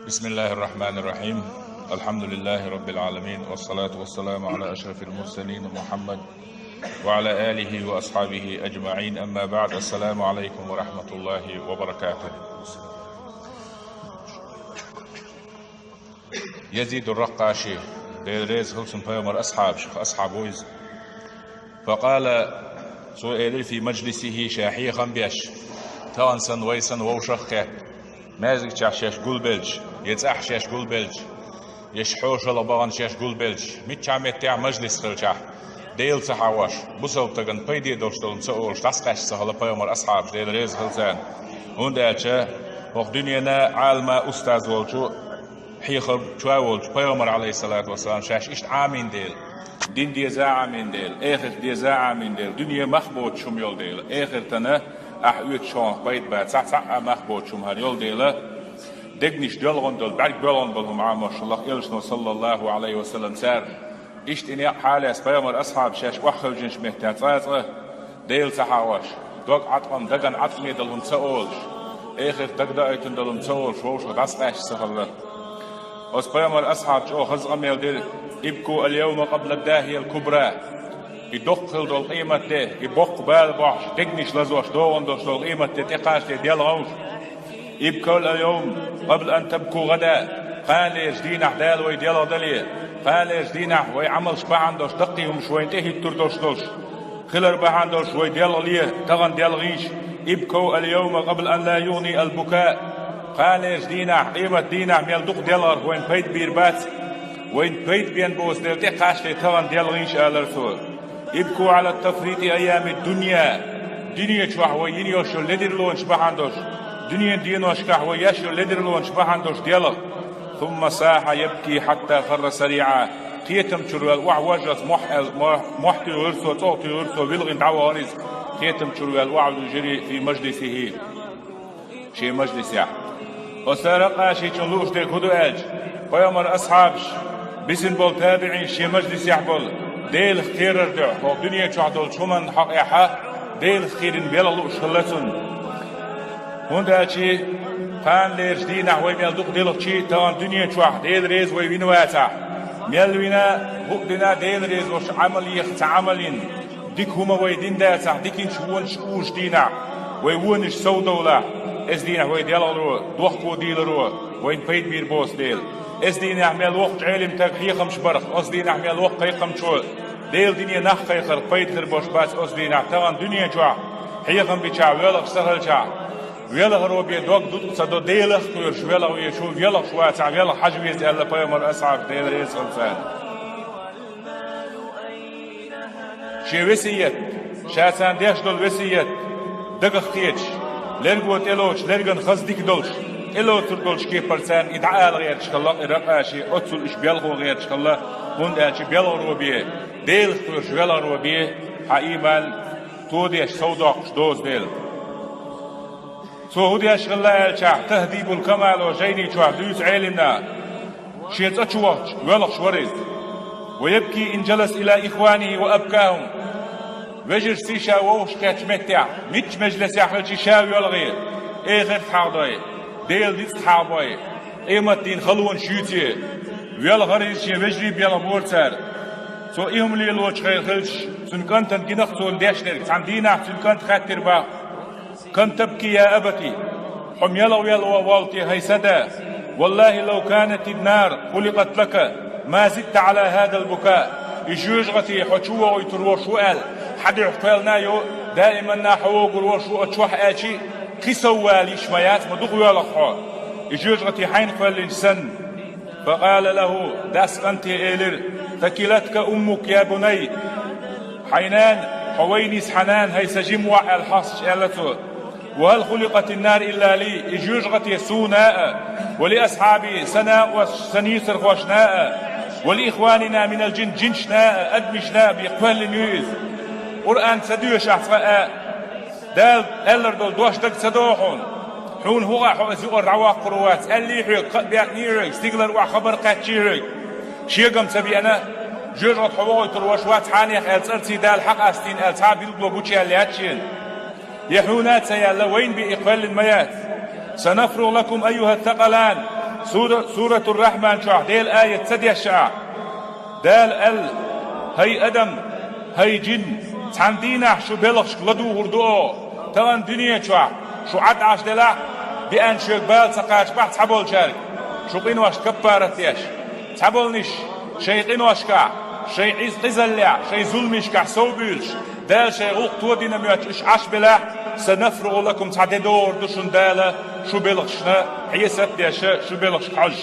بسم الله الرحمن الرحيم. الحمد لله رب العالمين، والصلاة والسلام على أشرف المرسلين محمد وعلى آله وأصحابه أجمعين. أما بعد، السلام عليكم ورحمة الله وبركاته. يزيد الرقاشي ديريز هلسن بيومر أصحاب ويز فقال سؤال في مجلسه شاحي خنبيش تانسن ويسن ووشخ مازك شاش قول بلج يتسح شاش قول بلج يشحوش لبغان شاش قول بلج متشامت تاع مجلس خلشا ديل صحاوش بوسل تغن بيدي دوشتلن سؤول تسقاش سهل بيومر أصحاب ديريز هلسان هندالشا وق دنيانا عالما أستاذ والشو حيخر شواول بيومر عليه الصلاة والسلام شاش إشت عامين ديل دين ديزا عامين ديل آخر ديزا عامين ديل دنيا مخبوط شم يول ديل آخر تنا أحويت شون بيت بعد ساعة مخبوط شم هر يول ديل دقنيش دلغن دل بعد بلغن بلهم عام الله إلشنا صلى الله عليه وسلم سار إشت إني حالة بيومر أصحاب شاش وحخل جنش مهتاز ديل سحاوش دوق عطقم دقن عطمي دلهم سؤولش آخر دقدقيتن دلهم سؤولش ووش غداسقاش سهل أس بيومر أصحاب شو خزقم يلدل ابكوا اليوم قبل الداهية الكبرى يدخل دول قيمة ده يبق بالبعش تقنيش لزوش دون دول قيمة تقاش ديال غوش ابكوا اليوم قبل أن تبكوا غدا قال جدينا حدال ويديال غدالية قال جدينا ويعمل شبع عندوش دقيهم شوي انتهي التردوش دوش خلر بحاندوش ويديال غلية تغن ديال غيش ابكوا اليوم قبل أن لا يغني البكاء قال جدينا قيمة دينا ميل دق ديالغر وين بيت بيربات وين بيت بين بوز ديل تقاش تغن ديال غيش آلرسول ابكوا على التفريط أيام الدنيا دنيا شوح وينيوشو لدر لون شبحاندوش دنيا دينوش كح ويشو لدر لون شبحاندوش ديالغ ثم ساح يبكي حتى خر سريعا قيتم شروال وعوجت محتي ورسو توتي ورسو بلغن دعوارز قيتم شروال وعلو جري في مجلسه شي مجلس يا وسرقا شي تشلوش ديك هدو اج بيومر أصحابش بسن بول تابعين شي مجلس يحبل ديل اختير ردع الدنيا تعدل شمن حقيقة ديل اختيرين بيلالو شخلتن هندا شي قان لير جدينا ويميل دوق ديل شي تان دنيا تعح ديل ريز ويوينواتا ميلوينا بقدنا ديل ريز وش عمل يخت عملين ديك هما ويدين داتا ديكين شوون شقوش دينا ويونش سودولا اس دينا هو ديالو دوخكو ديلرو وين بيت بير بوس ديل اس دينا عمل وقت علم تغييخم شبرخ اس دينا عمل وقت قيقم شو ديل دنيا نخ قيقر بيت خربوش باس اس دينا تغن دنيا جوا حيقم بيچا ويلغ سهل چا ويلغ رو بي دوق دود صدو ديلخ كورش ويلغ ويشو ويلغ شواتع ويلغ حجويز الله بيمر أصعب ديل ريس خلصان شي وسيت شاسان ديش دول وسيت دقخ تيج لرغوت إلوش لرغن خزديك دولش إلو تردولش كيف برسان إدعاء غير شكالله إرقاشي أتصل إش بيلغو غير شكالله هند ألشي بيلغ روبيه ديل خورش بيلغ روبيه حقيبال توديش سوداقش دوز ديل سوديش غلا ألشا تهذيب الكمال وجيني شوح دوس عيلنا شيت أتشوش ويلغ شوريز ويبكي إن جلس إلى إخوانه وأبكاهم وجر سيشا ووش كاتش متع ميتش مجلس يحلش شاوي والغير اي غير تحاضي ديل ديس تحاضي ايما الدين خلون شيوتي ويال غريز شي وجري بيالا بورتر سو ايهم اللي الوش خير خلش سن كنت انكنخ سون ديشنر سن دينا سن كنت خاتر با كم تبكي يا أبتي حم يلا ويلا ووالتي هيسدا والله لو كانت النار خلقت لك ما زدت على هذا البكاء يجوجغتي حشوة ويتروش وقال حد يحفلنا يو دائما نحوق وروشو اتشوح اتشي كسوالي شميات مدغو يلقحو يجوجغتي حين فالإنسان فقال له داس أنت إيلر ثكلتك أمك يا بني حينان حوينيس حنان هيس جموع الحصش قالته وهل خلقت النار إلا لي يجوجغتي سوناء ولأصحابي سناء وسنيسر خوشناء ولإخواننا من الجن جنشناء أدمشناء بيقفل نيوز قرآن سدوش أحفاء دال ألر دول دوش دق سدوحون حون هو حوزي الرواق قروات اللي حيق بيق نيرك استيقلر وخبر قاتشيرك شيقم سبي أنا جرغت حوغي تروشوات حانيخ ألسرتي دال حق أستين ألتعب يلقلو بوشي اللياتشين يحونات سيالا وين بإقبال الميات سنفرغ لكم أيها الثقلان سورة الرحمن شو ديل آية سدي الشاع دال هي أدم هي جن تندينا شو بلغش لدو هردو تلان دنيا شو عد عش دلا بأن شقبال سقاش بحث تحبول شارك شو قينواش كبارتياش تحبولنش شي قينواش كا شي عيز قزلع شي ظلمش كا سوبيلش دال شي غوق تودينا ميوات إش عش بلا سنفرغ لكم تعددور دشن دالة شو بلغشنا حيسات دياش شو بلغش حج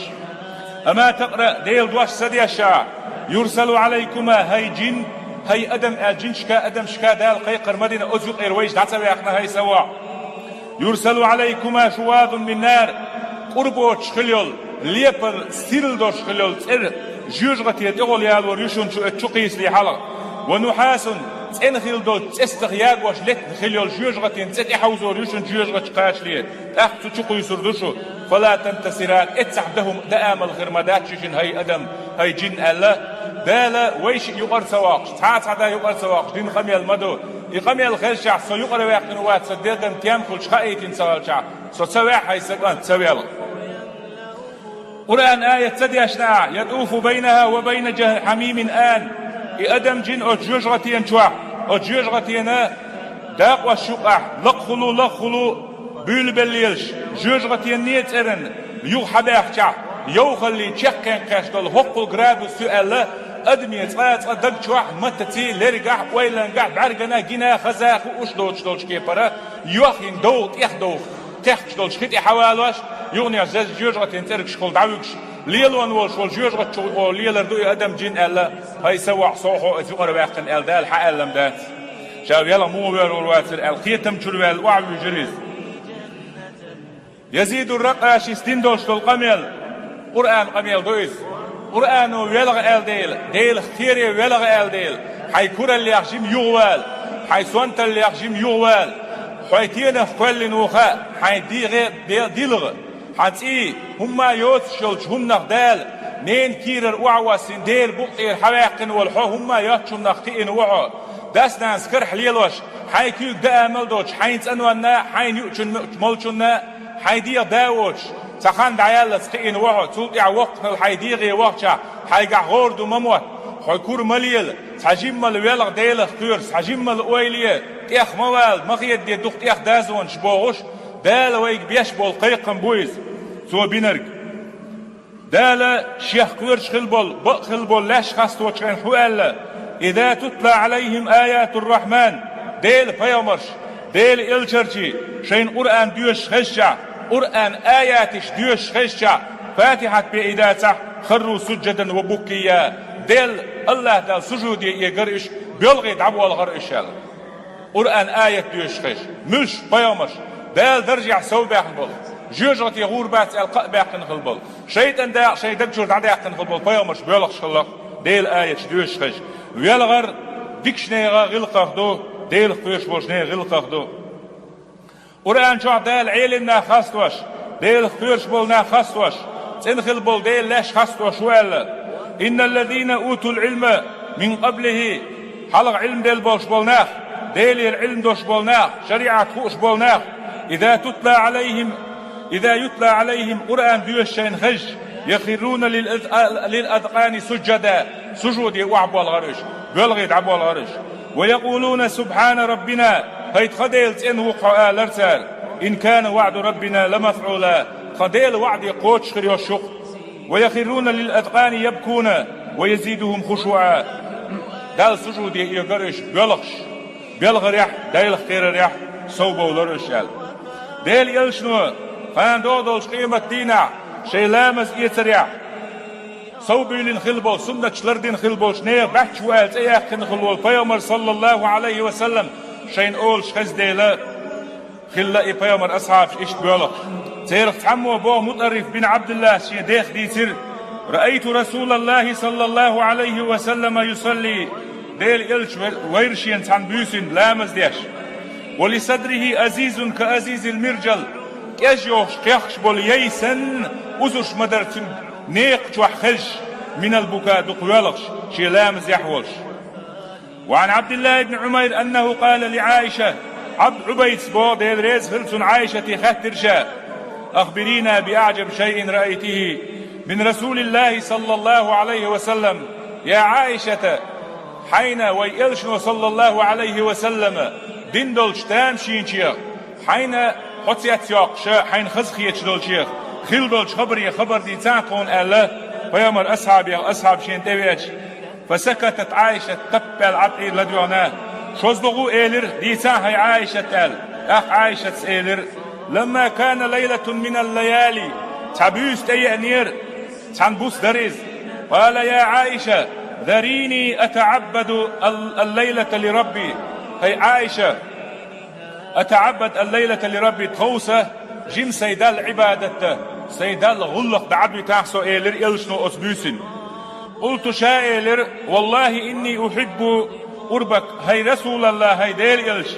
أما تقرأ ديل دواش سدياشا يرسل عليكما هاي جن هاي أدم الجن شكا أدم شكا دال قيقر مدينة أزوق إيرويش دعتا بيقنا هاي سوا يرسل عليكما شواظ من نار قربو تشخليول ليبر ستيل دور شخليول تر جيوجغتي تغول يالور يشون تشقيس لي حلق ونحاس تنخيل دول تستغياق واش لت خليول جيوجغتي تتي حوزور يشون جيوجغت قاش لي تاخذ تشقي يسردشو فلا تنتصران اتسعدهم دائما الغرمدات شين هاي أدم هاي جن الله دالا ويش يقر سواقش تعدا يقر سواقش دين قمي المدو يقمي الخيرشع سو يقر ويقن وات صدقن تيام كل شقايتين سوالشع سو سواح هاي سقان تسويل قرآن آية تديشنا يطوف بينها وبين حميم آن أدم جن أجيجغتين شوح أجيجغتين داق والشقع لقخلو بيل بليلش جيجغتين نيت إرن يو حباخشع يو خلي تشكن كاشتل هقل غرادو سؤال أدمي تغايت دق شوح متتي لرقع ويلنقع بعرقنا جنا خزاخ وشدول شكيبرا يوخين دوت يخدو تخشدول شكيت حوالوش يغني عزاز جيجغتين ترك شكول دعوكش ليلوان والش والجيجغت شو ليلر دو أدم جين ألا هاي سوى صوحو أزوقر واقن أل دال حقلم دات شاو يلا مو والواتر الخيتم شروال وعو جريز يزيد الرقاش استندوش القميل قرآن قميل دويس قرآن ويلغ آل ديل اختيري ويلغ آل ديل حي كورا اللي يخجم يغوال حي سوانت اللي يخجم يغوال حي تينا في كل نوخاء حي ديلغ حتى هما يوتشلش هم نخدال نين كيرر وعواسين ديل بقير حواقن والحو هما يوتشم نختئن وعو داسنا نسكر حليلوش حي كيوك دا ملدوش حي تنوانا حي يوتشن ملشنا حي دير داوش تخان دعيال سقين وعو تلقع وقت الحيديغي وقتها حيقع غورد ومموت حيكور مليل تحجيم مال ويلغ ديلغ كورس تحجيم مال اويليه تيخ موال مغيد دي دوخ تيخ دازون شبوغوش دال ويك بيشبول قيقن بويز سو بينرق دال شيخ كورش خلبول لاش خاستو وشغين حوال إذا تتلى عليهم آيات الرحمن ديل فيومرش ديل إلشرشي شين قرآن ديوش خشع قرآن آياتش ديوش خشع فاتحة بإداتة خروا سجدا وبكيا ديل الله دال سجودي يقرش بيلغي دعوة الغرش قرآن آيات ديوش خش مش بيومش ديل درجع سو باقن بول جوجرت يغور بات القاء باقن خلبول شيطان دا شيطان جور دا باقن خلبول بيومش بيلغش خلق ديل آيات ديوش خش ويلغر ديكشنيغا غلقه دو ديل خيش بوشني غلقه دو قرآن شو دال عيلنا خاستوش ديل خيرش بولنا خاستوش تنخل بول ديل لاش خاستوش ولا إن الذين أوتوا العلم من قبله حلق علم ديل بولش بولناخ ديل العلم دوش بولناخ شريعة خوش بولناخ إذا يتلى عليهم قرآن ديوشين خج يخرون للأذقان سجدا سجود وعبوا الغرش بلغيت عبوا الغرش ويقولون سبحان ربنا هيت خديل إن وقع لرسال إن كان وعد ربنا لمفعولا خديل وعد قوتش خريو الشق ويخرون للأذقان يبكون ويزيدهم خشوعا دال سجود يقرش بلغ ريح ديل خير ريح صوبه ولرشال ديل يلشنو خان دودوش قيمة دينا شي لامز يتريح صوبيلين خلبو سنة شلردين خلبو شنير بحش وقالت اياخن خلبو البيامر صلى الله عليه وسلم شين أولش خز ديلا خلا بيامر أصحاب إيش بيولق تيرخ تحمو بو مطرف بن عبد الله شي ديخ ديتر رأيت رسول الله صلى الله عليه وسلم يصلي ديل إلش ويرشين تحن بيوسين لامز ديش ولصدره أزيز كأزيز المرجل كيجوش كيخش بول ييسن وزوش مدرتن نيق توحخش من البكاء دقوالش شي لامز يحولش وعن عبد الله بن عمير أنه قال لعائشة عبد عبيد بو ديل ريز هلسون عائشة خاترشا أخبرينا بأعجب شيء رأيته من رسول الله صلى الله عليه وسلم. يا عائشة حين ويلشنو صلى الله عليه وسلم دين دولش تام شينشيخ حين قطيت يوقش حين خزخيتش دولشيخ خيل دولش خبر دي تاقون ألا فيامر أصحاب شين تبيتش. فسكتت عائشة تبال عطي لديونا شوزدغو إيلر دي هاي عائشة تال عائشة إيلر لما كان ليلة من الليالي تبوس تيأنير تنبوس دريز قال يا عائشة ذريني أتعبد الليلة لربي. هي عائشة أتعبد الليلة لربي تخوسة جيم سيدال عبادته سيدال غلق بعد تحسو إيلر إلشنو أسبوسن. قلت شائلر والله إني أحب قربك. هي رسول الله هي ديل إلش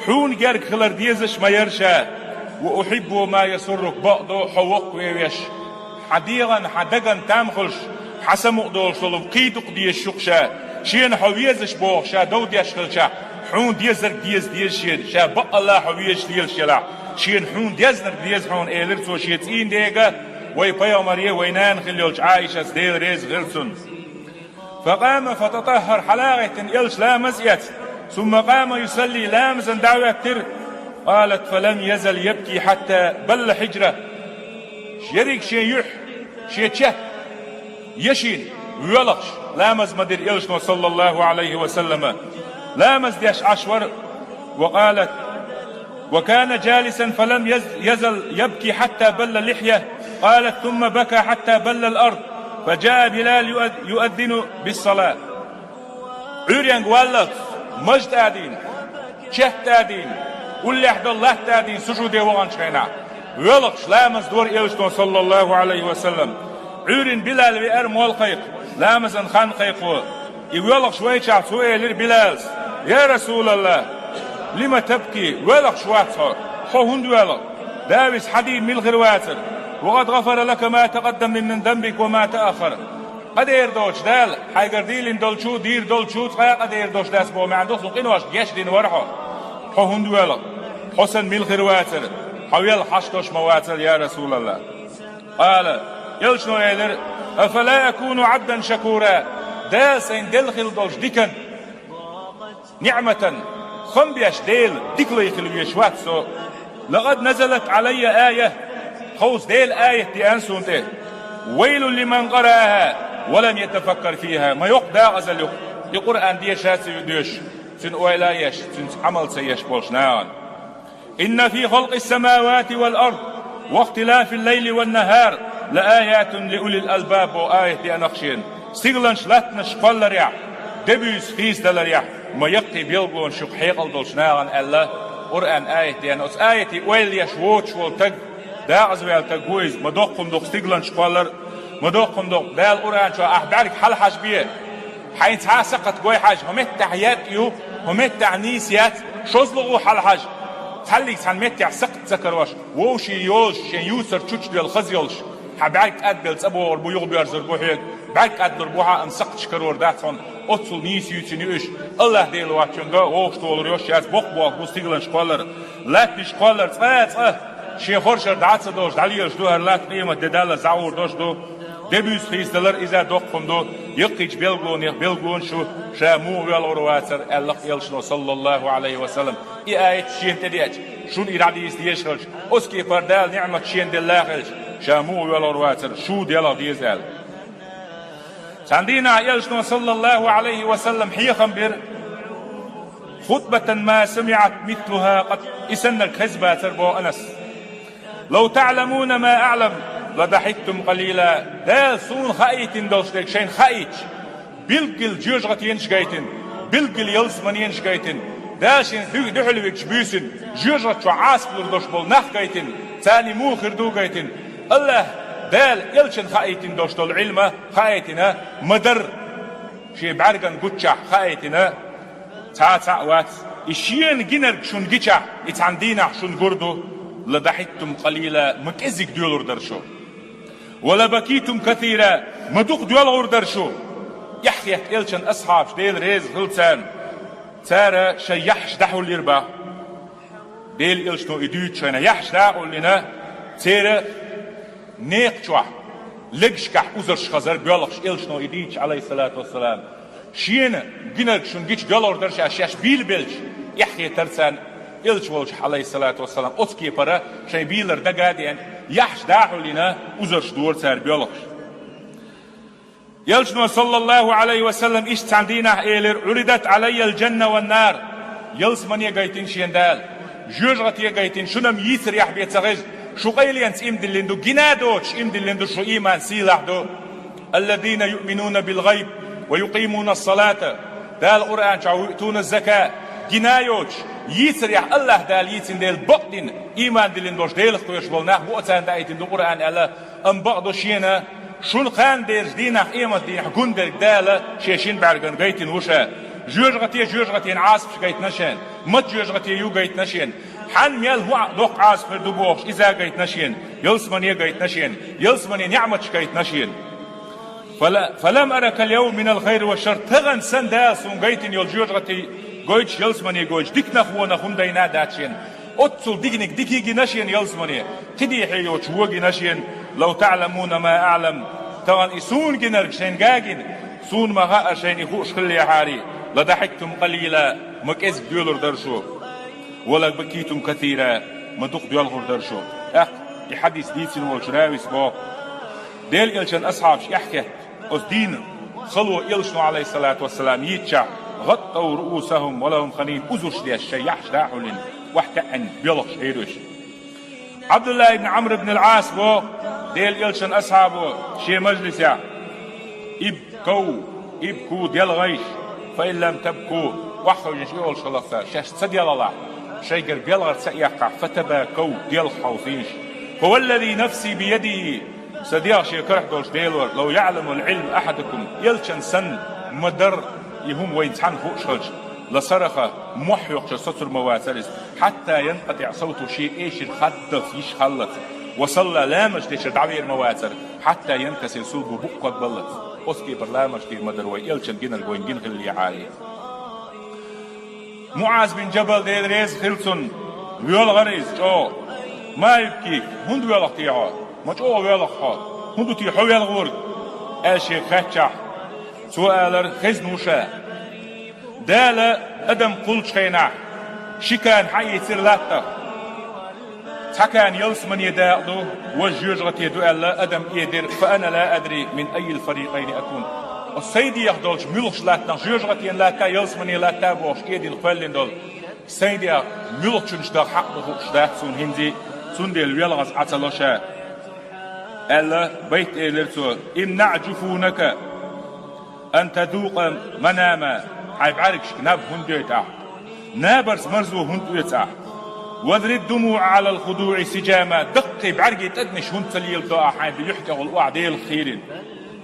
حون جارك خلر ديزش ما يرشا وأحب ما يسرك بعضه حوق ويش حديغا حدقا تامخلش حسمق دول شلوم قيدق دي الشقشا شين حويزش بوغ شا دو دي اشخلشا حون ديزر ديز شين شا بق الله حويش ديل شلا شين حون ديزر ديز حون ايلر سو شيتين ديغا وي بيامريه وينان خليولش عائشة ديل ريز غرسون. فقام فتطهر حلاغة إلش لامز يت ثم قام يصلي لامزا دعوة تر. قالت فلم يزل يبكي حتى بل حجرة شيريك شي يح شي تشه يشين ويلقش لامز مدير إلشنو صلى الله عليه وسلم لامز ديش عشور. وقالت وكان جالسا فلم يزل يبكي حتى بل لحية. قالت ثم بكى حتى بل الأرض فجاء بلال يؤذن بالصلاة. عريان قوالت مجد آدين شهت آدين واللي أحد الله تادين سجودي وغان شينا ويلقش لامز دور إلشتون صلى الله عليه وسلم. عورين بلال بأرم والقيق لامزن خان قيقو يولقش ويشع سوئلر بلال يا رسول الله لما تبكي ويلقش واتر خوهند ويلق داوس حديد من الغرواتر وقد غفر لك ما تقدم من ذنبك وما تأخر. قد يردوش دال حيقر ديلين دولشو دير دولشو قد يردوش داس بو ما عندوش قنواش جيش دين ورحو خوهند ويلق حسن من الغرواتر حويل حشتوش مواتر يا رسول الله. قال يلشنو يلر أفلا أكون عبدا شكورا داس إن دلخل دوش ديكن نعمة خنبيش ديل ديكلي خلويش واتسو. لقد نزلت علي آية خوص ديل آية دي أنسونته ويل لمن قرأها ولم يتفكر فيها. ما يقدى غزل القرآن دي شاسي يديش سن أويلايش سن عمل سيش بولشنان. إن في خلق السماوات والأرض واختلاف الليل والنهار لآيات لأولي الألباب وآية دي أنخشين سيغلنش لاتنش قلريع دبيس خيس دلريع ما يقتي بيلبون شق حيقل دولشناغن ألا قرآن آية دي أنوس آية دي ويليش ووتش والتق داعز ويالتقويز مدوقكم دوق سيغلنش قلر مدوقكم دوق دال قرآن شو أحبارك حل حاج بيه حين تعسقت قوي حاج هم التحيات يو هم التعنيسيات شوزلغو حل حاج تحليك تحن متع سقط ذكروش ووشي يولش شين يوسر تشوش ديال خزيولش حبعك أدبل تسبو وربو يغبير زربوحيك بعك أدبر بوها أنسقط شكرور داتون أتصل نيس يوتينيوش الله ديل واتشنغا ووش طول ريوش ياز بوق بوق بوستيغلن شقولر لات بشقولر تفات شي خورشر دعاتس دوش دعليش دوهر لات قيمة ددالة زعور دوش دو دبيوس خيزدلر إذا دوقهم دو يقيج بيلغون شو شامو ويالورواتر الله يلشنو صلى الله عليه وسلم آية شين تديج شون إراديس ديشخلش أسكي فردال نعمة شين دلاخلش شامو ويالورواتر شو ديالا ديزال ساندينا يلشنو صلى الله عليه وسلم حيخم بير خطبة ما سمعت مثلها قد إسن الكذبة تربو أنس لو تعلمون ما أعلم لضحكتم قليلا دال سون خايتين دوشتك شين خايت بلقل جوجغت ينشغيتين بلقل يلسمن ينشغيتين داشين دحلوك بيسن جوجغت وعاس بلردوش بول نخغيتين تاني موخر دوغيتين الله دال يلشن خايتين دوشتول علمه خايتنا مدر شي بعرقن قتشح خايتنا تا وات إشيان جنر شون جيشح إتعندينا شون قردو لضحكتم قليلا مكزك ديولور درشو ولا بكيتم كثيرا مدوق ديولور درشو يحكي إلشن أصحاب ديل ريز غلتان تارا شي يحش دحو اليربا ديل إلشنو إدوت شينا يحش داقو لنا تيرا نيق شوح لقش كح أزرش خزر بيالخش إلشنو إديش عليه الصلاة والسلام شين جنرك شون جيش دولار درش أشياش بيل بيلش يحكي ترسان إلش ولش عليه الصلاة والسلام أتكي برا شي بيلر دقادين يحش داحو لنا أزرش دور سار بيالخش يلشنو صلى الله عليه وسلم إيش تعندينا إيلر عرضت علي الجنة والنار يلس من يقايتين شيندال جوجغت يقايتين شنم يسر يحبي تغيز شو قيلينس إمدلندو جنادوش إمدلندو شو إيمان سيلاحدو الذين يؤمنون بالغيب ويقيمون الصلاة دال القرآن شعو يؤتون الزكاة جنايوش يسر يح الله دال يتن ديل بقدين إيمان دلندوش ديل خويش بولناه بؤتان دايتن دو قرآن ألا أم بقدو شينا شون خان ديرش دينح إيمت دينح قندر دالة شيشين بعرقن قيتن وشا جوجغتي عاصف قيت نشين مت جوجغتي يو قيت نشين حن ميال هو دوق عاصف دوبوش إذا قيت نشين يلسمني قيت نشين يلسمني نعمتش قيت نشين فلم أرك اليوم من الخير والشر تغن سنداس قيتن يل جوجغتي قيتش يلسمني قيتش ديك نخونا خم دينا داتشين أتصل ديكنك ديكي نشين يلسمني تدي حيوش وقي نشين لو تعلمون ما أعلم طبعا يسون جنرك شين قاقين سون ما غاء شين يخوش خلي حاري لضحكتم قليلا ما كذب ديولر درشو ولا بكيتم كثيرا ما دوق ديولر درشو يحدث ديسن والشراويس بو ديل إلشان أصحاب يحكي أصدين خلوا إلشنو عليه الصلاة والسلام يتشع غطوا رؤوسهم ولهم خنين أزرش دي الشي يحش داحولين وحكا بيلغش ايروش عبد الله بن عمرو بن العاص بو ديل إلشان أصحابه شي مجلس يا ابكوا ديال غيش فإن لم تبكوا وحكوا يجيول شلطة شاش تديال الله شيقر بيلغر سيقع فتباكوا ديال حوثيش هو الذي نفسي بيده سديال شي كرح دولش ديلور لو يعلم العلم أحدكم يلشان سن مدر يهم وين تحن فوق شلج لصرخ محيق سطر مواسلس حتى ينقطع صوته شيء ايش الخدف يشخلط وصلى لامش ديش دعوير مواسر حتى ينكسر صلبه بقى بلت أسكي برلامش دي مدروي إلشن جنر قوين جنغ اللي عالي معاذ بن جبل دي ريز خلصن ويول غريز جو ما يبكيك هندو ويول اختيعا ما جو ويول اختيعا هندو تيحو ويول غورد أشي خاتشح سؤالر خزنوشا دالة أدم قلت خيناح شكان حي سرلاتا تكان يلس من يداعدو وجيجغت يدو ألا أدم يدير فأنا لا أدري من أي الفريقين أكون السيدي يخدولش ملوش لاتنا جيجغت ين لاتا يلس من يلاتا بوش إيدي الخوالين دول السيدي ملوش داخ حقه شداخ سون هنزي سون دي الويلغز عتلوشا ألا بيت إيلرسو إمنع جفونك أن تذوق مناما حيب عاركش ناب هندويتا نابرس مرزو هندويتا وذر الدموع على الخضوع سجاما دقي بعرقي تدنش هنت ليل دعا حيب يحكي والوعد الخيرين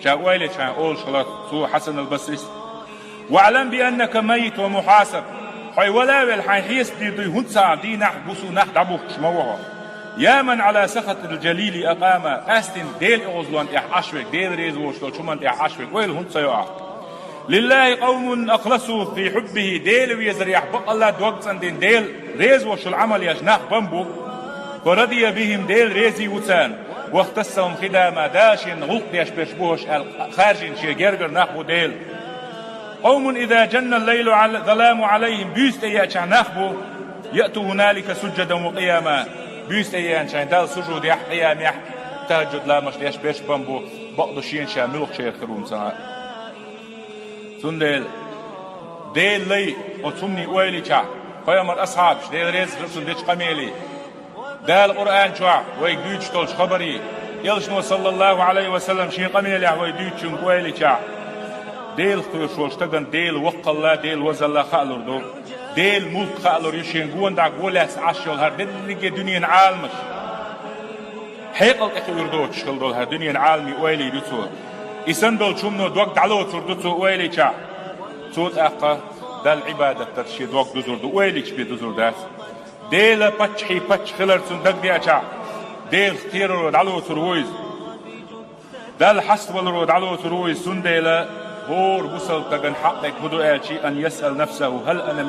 شاوالي شان أول شغلات سو حسن البصري واعلم بأنك ميت ومحاسب حي ولا والحي حيس دي هنت دي نح بسو نح دعبوك شموها يا من على سخط الجليل أقام أستن ديل إغزلان إحاشوك ديل ريزوش شمان إحاشوك ويل هنت سيوعك لله قوم أخلصوا في حبه ديل ويزريح بق الله دوقت عندين ديل ريز وش العمل يجناح بمبو ورضي بهم ديل ريزي وتان واختصهم خدامة داشن غلط يشبهش خارجين شي جرجر نحو ديل قوم إذا جن الليل ظلام عليهم بيست يأتشع نخبو يأتوا هنالك سجدا وقياما بيست يأتشع دال سجود يح قيام يح تهجد لا مش يشبهش بمبو بقضوا شين شاملوك شي يخرون سنة سندل ديل لي وتسمني ويلي شع فيامر أصحاب ديل ريز رسل ديش قميلي دال القرآن شع ويقدوش تولش خبري يلشنو صلى الله عليه وسلم شي قميلي ويقدوش ويلي شع ديل خيوش تغن ديل وق الله ديل وزل الله خالور دو ديل ملك خالور يشين قوان داك ولاس عشيول هر دنيا دنيا عالمش حيقل اخي يردوش خلدول هر دنيا عالمي ويلي دوتو يسندل شمنو دوق دعلو تردوتو ويلي شع صوت اقا دال عبادة ترشي دوق دوزور دو ويلي شبي دوزور داس ديل باتشحي باتش خلر سندق دي اشع ديل خيرو دعلو ترويز دال حسب الرود دعلو ترويز سنديلا هور بوصل تغن حقك بدو شيء أن يسأل نفسه هل أنا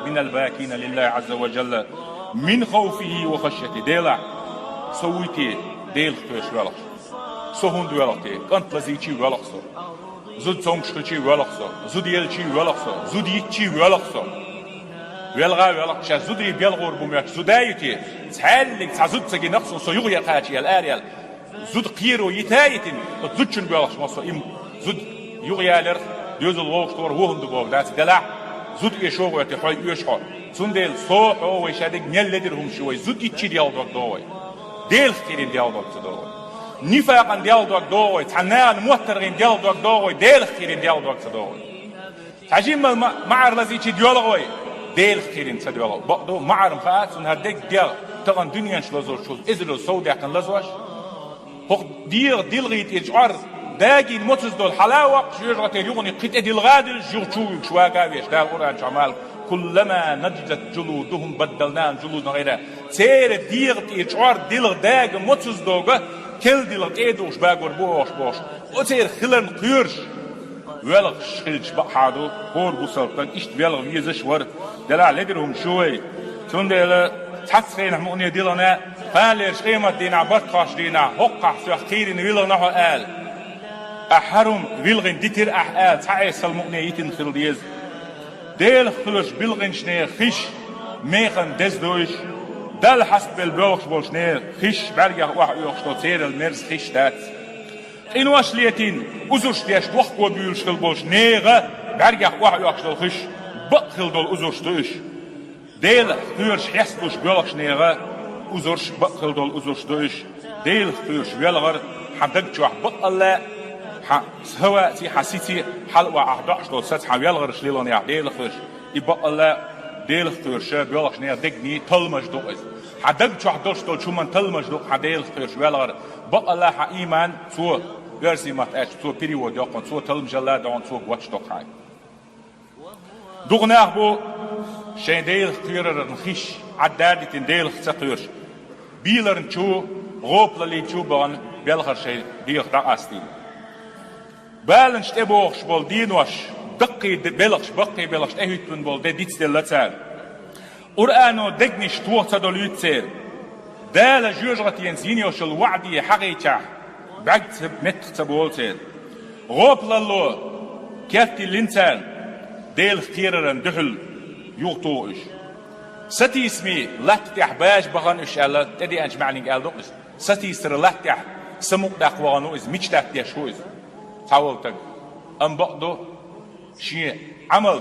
من الباكين لله عز وجل من خوفه وخشيته ديلا سويتي ديل خيش ولق سهون دولتي كنت لزيتي ولق زود سونشتي ولق زود يلتي ولق زود يتي ولق ويلغا ولق شا زودي بيلغور بوميات زودايتي تحلق تزود تجي نقص سيغ يقاتي الاريال زود قيرو يتايتين زودشن بيلغ مصو ام زود يغيالر ديوز الوغ شتور وهم دغوغ دات دلع زود يشوغ يتي خوي يشخو سندل صوح او وشادق نيلدرهم شوي زود يتشي ديال دوغ دوي ديل خيرين ديال دوغ دوي نفاقا ديال دوغ دوي تحنان موترين ديال دوغ دوي ديل خيرين ديال دوغ دوي تعجيم معر لزيتي ديالغوي ديل خيرين تدوغ بقدو معر مخاات ونهدك ديال تغن دنيا شلوزور شوز ازلو سوداء كان لزواش هو ديل غيت اجعر داقي الموتز دول حلاوة شجرة اليغني قيت ادي الغادل جوتشو شواقاويش دا القرآن شعمال كلما نضجت جلودهم بدلناهم جلودا غيرها سير ديغت اجعر ديل داق موتز دوغا كل ديل ايدوش باقور بوش وسير خلن قيرش ولغ شخلش بحادو هور بوصلتك اشت بيلغ ويزش ور دلع لدرهم شوي تندل تحسخين مؤني ديلنا قاليرش قيمة دينا برقاش دينا هقع في خيرين ويلغ نحو قال أحرم ويلغن ديتر أحقال تعيس المؤني يتن خلديز ديل خلش بيلغن شنير خيش ميخن دزدوش دل حسب البوغش بولشنير خيش برجع واحد يوخشتو تير المرز خيش دات إن واش ليتين أزوش ديش وحكو بيولش خلبوش نيغة برجع واحد يوخشتو خيش بقخل دول أزوش دوش ديل خيرش حسبوش بيولش نيغة أزوش بقخل دول أزوش دوش ديل خيرش بيولغر حدق جوح بقلا سوا تي حسيتي حلوة أحداش دول ستحا بيولغر شليلون يا ديل خيرش يبقلا ديل خيرش بيولش نيغة دقني تلمج دوز حدق جوح دوش دول شو من تلمج دو حديل خيرش بيولغر بقلا حإيمان تو versi mat et to period yakon to talmjalla don to watch dok hay dugnah bu şey değil qirarın xish addaditin değil xaqir bilerin chu qoplali chu ban belghar şey diq da asti balance te box bol dinwash daqi belghsh baqi belghsh ehitun bol de ditstellatsal qur'ano degnish tuwta dolutser dala jujrat yenzini washal wa'di haqiqa بعد مت تبولتين غوب للو كاتي الانسان ديل خيرن دحل يغطوش ستي اسمي لا تحباش بغان اش الله تدي انش معني قال دوقس ستي سر لا تح سموك دقوانو از ميش تاك دي شوز تاولتك ام بقدو شي عمل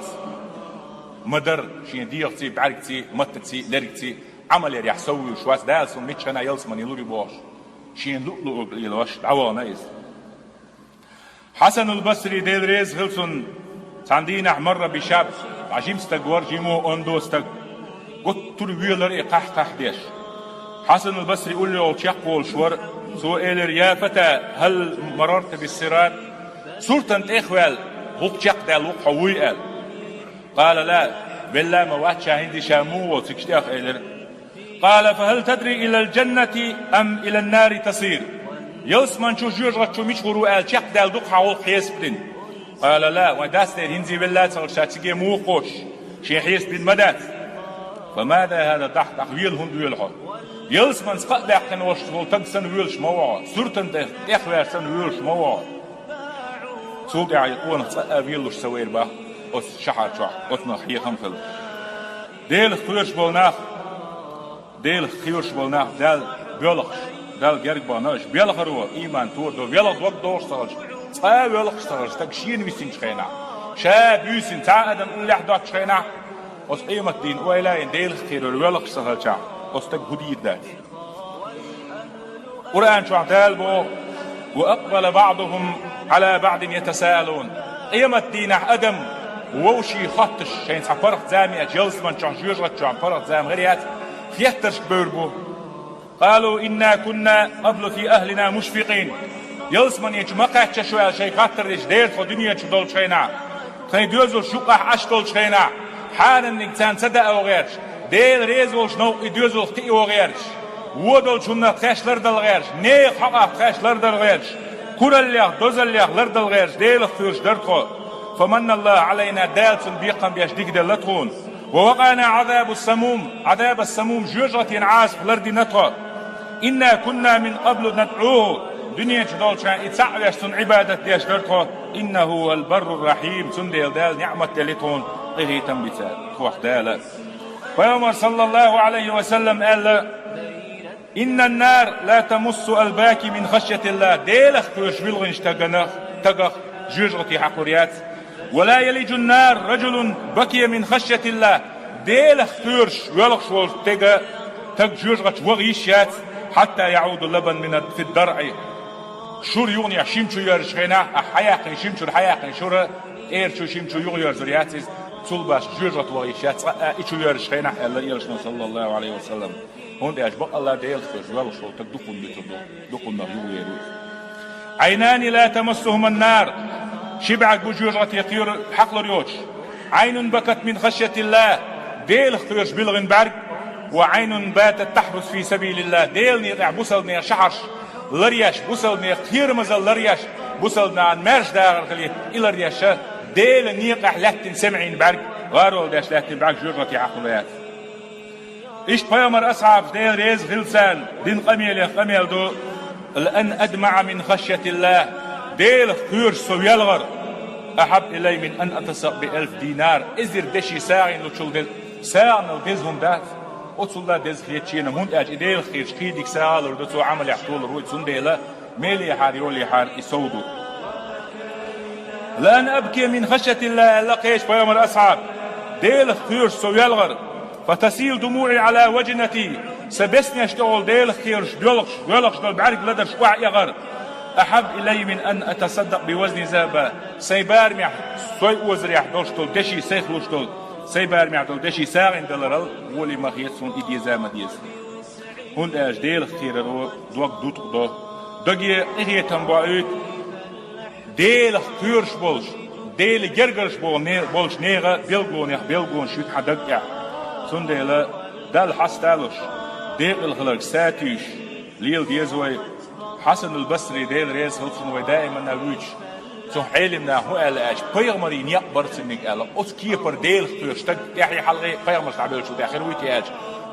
مدر شي ديرتي بعركتي متتي لركتي عمل يحسوي شواس دالس وميتش انا يلسمن يلوري بوش شين لؤلؤ يلوش عوانا إز حسن البصري ديل ريز غلسون تاندينا مرة بشاب عجيم استقور جيمو اندو استق قلت ترويلر اقح ديش حسن البصري يقول له تشقول شور سؤال يا فتى هل مررت بالصراط صورة اخوال هوك تشق دال هوك حوي قال لا بالله ما واتش عندي شامو وتكشتاخ قال فهل تدري إلى الجنة أم إلى النار تصير يلسمن شو جوجرت شو مشغرو قال شق دال دوق حول خيس بدن قال لا وداس دير هنزي بالله تغشاتي مو خوش شي حيس بن مدات فماذا هذا ضحك ويل هند ويلحو يلسمن سقط داقن وش تغسن ويلش موعد سورتن اخوارسن ويلش موعد سوق يقول سقا ويلش سوير با اس شحر شح قطنا خي خمسل ديل خيرش بولناخ ديل خيرش بولناخ دال بيولخش دال جرق باناش بيلخرو إيمان تور دو بيلخ وقت دور صارش تا بيلخ صارش تكشين ويسين شخينا شاب يوسين تا أدم أولح دوك شخينا أس قيمة دين وإلهين ديل خير بيلخ صارش أس تك هديد دات قرآن شو عتال بو وأقبل بعضهم على بعض يتساءلون قيمة دين أدم ووشي خطش شين سفرق زامي أجلس من شان جوجرت شان فرق زام غريات فيترش بوربو قالوا إنا كنا قبل في أهلنا مشفقين يلس من يجمقع تشوال شيء خاطر إيش دير في دنيا تدول شينا خي دوزل شقح أشتول شينا حال الإنسان صدق أو غيرش دير ريزول شنو يدوزل خطئ أو غيرش ودول شنا تخش لردل غيرش نيخ حقا تخش لردل غيرش كل ليخ دوزل ليخ لردل غيرش ديل خيرش درخو فمن الله علينا دالسن بيقم بيشديك دلتخون ووقعنا عذاب السموم جوجرة ينعاس لردي نطغى إنا كنا من قبل ندعوه دنيا جدول شان يتسعى سن عبادة ديش درتو إنه هو البر الرحيم سن دال نعمة دلتون إيه تنبتا خوخ دالا ويوم صلى الله عليه وسلم قال إن النار لا تمس الباكي من خشية الله ديلخ كوش بلغنش تقخ جوجغتي حقوريات ولا يلج النار رجل بكي من خشية الله ديلخ كورش ولخش تقى جوجغت وغيشات حتى يعود اللبن من في الدرع شور يغني شيمشو يرشغنا حياقي شيمشو الحياقي شور ايرشو شيمشو يغير زرياتيز تلباش جوجغت وغيشات ايشو يرشغنا الله يرشنا صلى الله عليه وسلم هون دي أجبق الله ديل خش ولخش تقدقون بيتردو دقون يغيرو عينان لا تمسهما النار شبعك بجوجغت يطير حقل ريوش عين بكت من خشية الله ديل خيرش بلغن برق وعين باتت تحرس في سبيل الله ديل نيقع بوصلني شعرش لرياش بوصلني خير مزل لرياش بوصلنا عن مارش داغر خليه إلى رياش ديل نيقع لاتن سمعين برق غارو داش لاتن برق جوجغت يعقليات إشت بيامر أصعب ديل ريز غلسان دين قميل دو الأن أدمع من خشية الله ديل خيرش سويلغر أحب إلي من أن أتصق ب1000 دينار إزر دشي ساعين لو ديل ساعن وديزهم دات أتصل ديز خيتشينا هون أج ديل خيرش خيدك ساعة لردتو عمل يحطول روي تسون ديلا ميلي يحار يولي يحار يسودو لأن أبكي من خشية الله لقيش بيامر أصعب ديل خيرش سويلغر فتسيل دموعي على وجنتي سبسني أشتغل ديل خيرش بيولخش دول بعرق لدر شوع يغر أحب إلي من أن أتصدق بوزن زابا سيبار مع سوي وزر يحدولش دول دشي سيخلوش دول سيبار مع دول دشي ساغن دلرال ولي مخيصون إدي زاما ديس هون أج ديل خيرو دوك دوت دو دوغي إغي تنبعيت ديل خيرش بولش ديل جرگرش بولش نيغا بيلغون شوت حدق سون ديلا دال حستالوش ديل الخلق ساتيش ليل ديزوي حسن البصري ديل ريز خلصن ودائما نويج سو حيلمنا هو الاش بيغمرين يقبر سنك الا اوت كيبر ديل خيرش تك يحيى حلقي بيغمر تعبيل شو داخل ويتي اج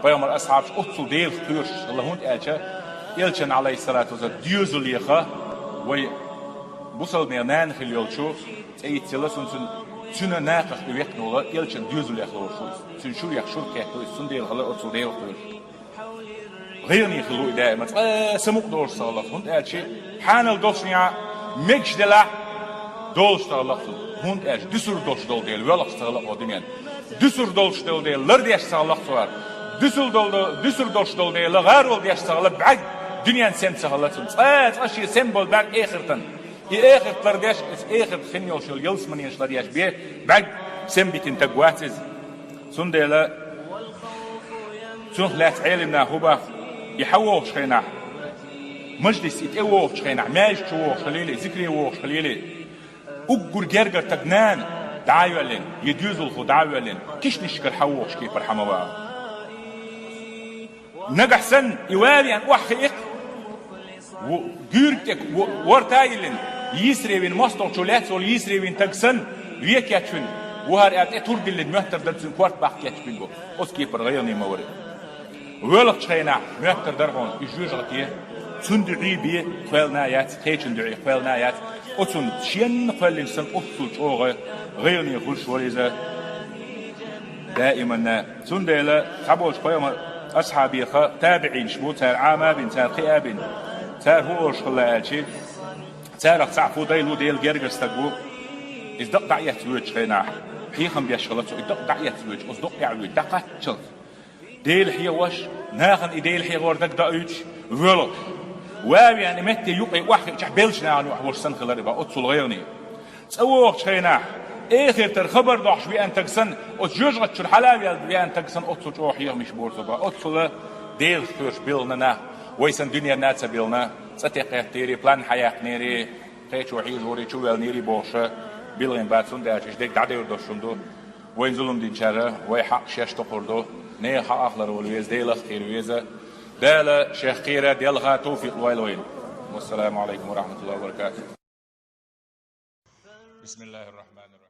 بيغمر اصحاب اوتسو ديل خيرش الله هون اجا يلشن عليه الصلاه والسلام ديوزل يخا وي بوصل مينان خليولشو اي تلسن سنه ناقخ بيقنو يلشن ديوزل يخلو شو سن شو يخشور كيتو سن ديل خلا اوتسو ديل خيرش غيرني خلو دائما سموك دور صالح هون قال شيء حان الدوسنيا ميكش دلا دولش صالح هون قال دسر دوش دول ديل ولا صالح ودمين دسر دوش دول ديل لرديش صالح صار دسر دوش دول ديل غار ولديش صالح بعد دنيا سم صالح اشي سيمبل بعد اخرتن اخر لرديش اخر خنيو شو يلسمن يشلديش بيه بعد سم بيتن تقواتز سن ديلا سن لا علمنا هو يحووش خينا مجلس يتقووش خينا ماش تشووش خليلي ذكري ووش خليلي أقر جرجر تجنان دعايولين يديوزل خو دعايولين كيش نشكر حووش كيف رحمه الله نجح سن يوالي أن أحخيك وجيرتك ورتايلين يسري بين مصدر شولات ولا يسري بين تجسن ويك ياتشون وهر أتورد اللي مهتر درسون كوارت باك ياتشون جو أس كيف رغيرني مورد ولق شينا مهتر درغون يجوز غتيه تندعي بيه خيلنايات خيشندعي خيلنايات أتون شين خيلين سن أصل شوغة غيرني خلش وليزة دائما تندعي خبوش قيام أصحابي تابعين شبو تار عاما بن تار خيابين تار هو شخلا آلشي تار اختعفو ديلو ديل جرجر ستقبو إزدق دعية تلوج خينا حيخم بيشغلتو إزدق دعية تلوج أصدق يعلوج دقة شلط ديل حي وش ناخن إديل حي غور دق دقيتش ولك وابي يعني متى يقي واحد جحبلش نعني وحوش سن خلربا أتصل غيرني تسووش خينا آخر ترخبر ضحش بأن تجسن أتجوجت شو الحلاوي بأن تجسن أتصل شو حيه مش بورتبا أتصل ديل خيرش بيلنا ويسن دنيا ناتس بيلنا ستقي تيري بلان حياة نيري خيش وحيد وري شو نيري بوشة بيلين بعد سنداش إيش ديك دعدي وردشندو وين ظلم دين شره وين حق شاش تقردو نيل حق أخلر والويز ديل خير ويزة دال شيخ خيرة ديلها توفيق ويلوين والسلام عليكم ورحمة الله وبركاته. بسم الله الرحمن الرحيم.